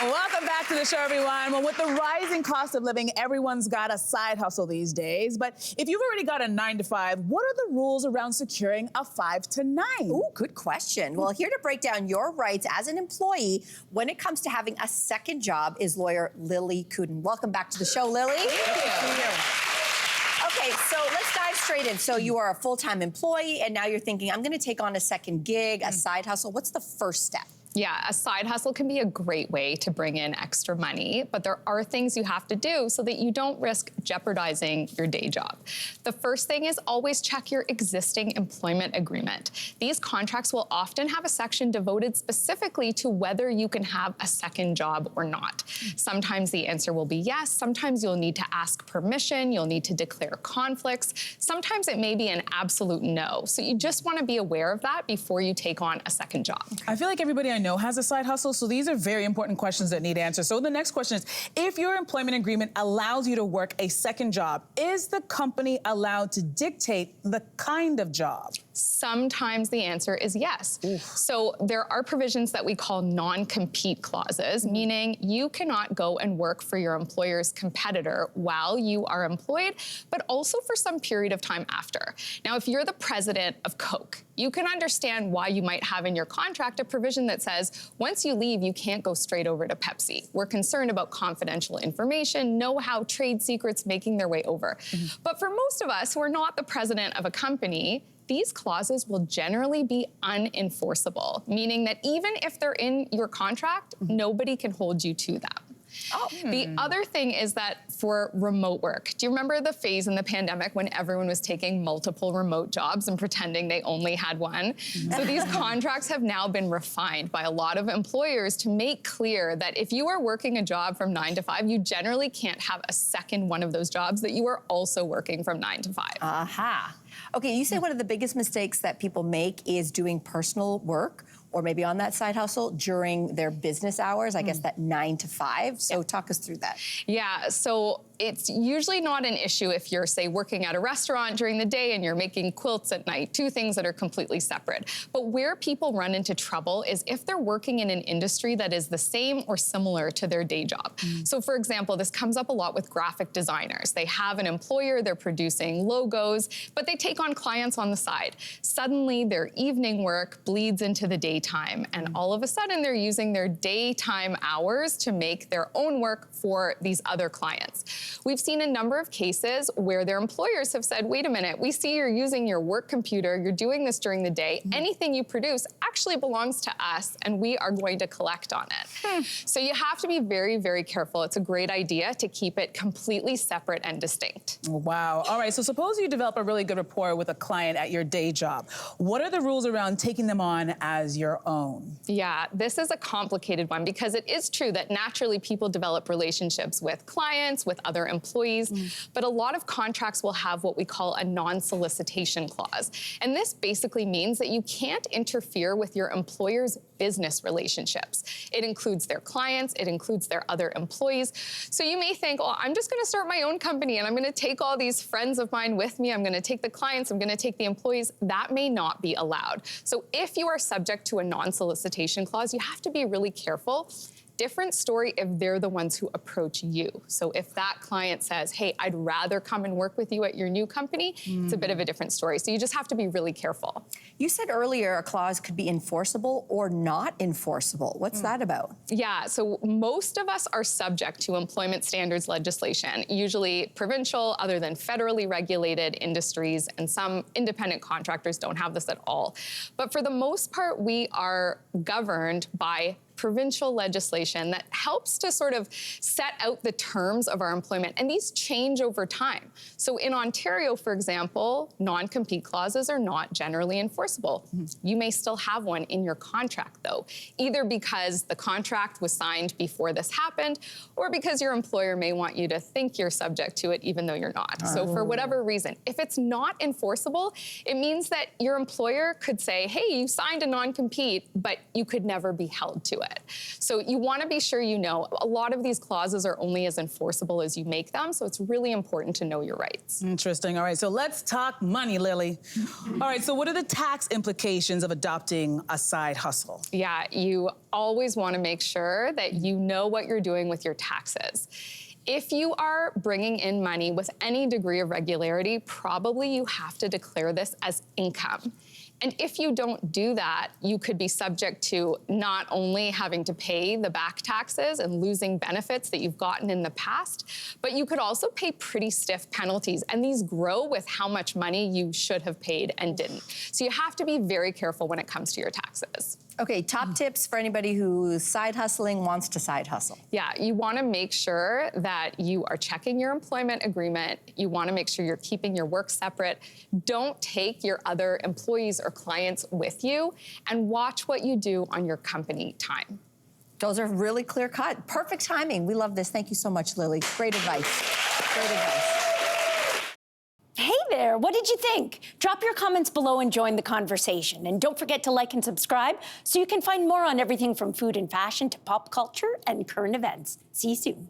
Welcome back to the show, everyone. Well, with the rising cost of living, everyone's got a side hustle these days. But if you've already got a 9-to-5, what are the rules around securing a 5-to-9? Ooh, good question. Well, here to break down your rights as an employee when it comes to having a second job is lawyer Lily Coodin. Welcome back to the show, Lily. Thank you. Okay, so let's dive straight in. So you are a full-time employee, and now you're thinking, I'm going to take on a second gig, a side hustle. What's the first step? Yeah, a side hustle can be a great way to bring in extra money, but there are things you have to do so that you don't risk jeopardizing your day job. The first thing is always check your existing employment agreement. These contracts will often have a section devoted specifically to whether you can have a second job or not. Sometimes the answer will be yes, sometimes you'll need to ask permission, you'll need to declare conflicts, sometimes it may be an absolute no. So you just want to be aware of that before you take on a second job. I feel like everybody I know has a side hustle, so these are very important questions that need answers. So the next question is, if your employment agreement allows you to work a second job, is the company allowed to dictate the kind of job? Sometimes the answer is yes. Oof. So there are provisions that we call non-compete clauses, meaning you cannot go and work for your employer's competitor while you are employed, but also for some period of time after. Now, if you're the president of Coke, you can understand why you might have in your contract a provision that says, once you leave, you can't go straight over to Pepsi. We're concerned about confidential information, know-how, trade secrets making their way over. But for most of us who are not the president of a company, these clauses will generally be unenforceable, meaning that even if they're in your contract, nobody can hold you to them. The other thing is that for remote work, do you remember the phase in the pandemic when everyone was taking multiple remote jobs and pretending they only had one? So these contracts have now been refined by a lot of employers to make clear that if you are working a job from 9 to 5, you generally can't have a second one of those jobs that you are also working from 9 to 5. Aha. Okay, you say one of the biggest mistakes that people make is doing personal work or maybe on that side hustle during their business hours, I guess that 9 to 5. So talk us through that. Yeah, so it's usually not an issue if you're, say, working at a restaurant during the day and you're making quilts at night, two things that are completely separate. But where people run into trouble is if they're working in an industry that is the same or similar to their day job. So for example, this comes up a lot with graphic designers. They have an employer, they're producing logos, but they take on clients on the side. Suddenly their evening work bleeds into the daytime, and all of a sudden they're using their daytime hours to make their own work for these other clients. We've seen a number of cases where their employers have said, wait a minute, we see you're using your work computer, you're doing this during the day, anything you produce actually belongs to us and we are going to collect on it. So you have to be very, very careful. It's a great idea to keep it completely separate and distinct. Wow. All right, so suppose you develop a really good rapport with a client at your day job. What are the rules around taking them on as your own? Yeah, this is a complicated one because it is true that naturally people develop relationships with clients, with other employees, but a lot of contracts will have what we call a non-solicitation clause. And this basically means that you can't interfere with your employer's business relationships. It includes their clients, it includes their other employees. So you may think, oh, I'm just gonna start my own company and I'm gonna take all these friends of mine with me, I'm gonna take the clients, I'm gonna take the employees. That may not be allowed. So if you are subject to a non-solicitation clause, you have to be really careful. Different story if they're the ones who approach you. So if that client says, hey, I'd rather come and work with you at your new company, it's a bit of a different story. So you just have to be really careful. You said earlier a clause could be enforceable or not enforceable. What's that about? Yeah, so most of us are subject to employment standards legislation, usually provincial, other than federally regulated industries, and some independent contractors don't have this at all. But for the most part, we are governed by provincial legislation that helps to sort of set out the terms of our employment, and these change over time. So in Ontario, for example, non-compete clauses are not generally enforceable. You may still have one in your contract, though, either because the contract was signed before this happened, or because your employer may want you to think you're subject to it even though you're not. So for whatever reason, if it's not enforceable, it means that your employer could say, hey, you signed a non-compete, but you could never be held to it. it. So you want to be sure you know. A lot of these clauses are only as enforceable as you make them, so it's really important to know your rights. Interesting. All right, so let's talk money, Lily. All right, so what are the tax implications of adopting a side hustle? Yeah, you always want to make sure that you know what you're doing with your taxes. If you are bringing in money with any degree of regularity, probably you have to declare this as income. And if you don't do that, you could be subject to not only having to pay the back taxes and losing benefits that you've gotten in the past, but you could also pay pretty stiff penalties. And these grow with how much money you should have paid and didn't. So you have to be very careful when it comes to your taxes. Okay, top tips for anybody who's side hustling, wants to side hustle. Yeah, you want to make sure that you are checking your employment agreement. You want to make sure you're keeping your work separate. Don't take your other employees or clients with you, and watch what you do on your company time. Those are really clear cut. Perfect timing. We love this. Thank you so much, Lily. Great advice. Great advice. Hey there, what did you think? Drop your comments below and join the conversation. And don't forget to like and subscribe so you can find more on everything from food and fashion to pop culture and current events. See you soon.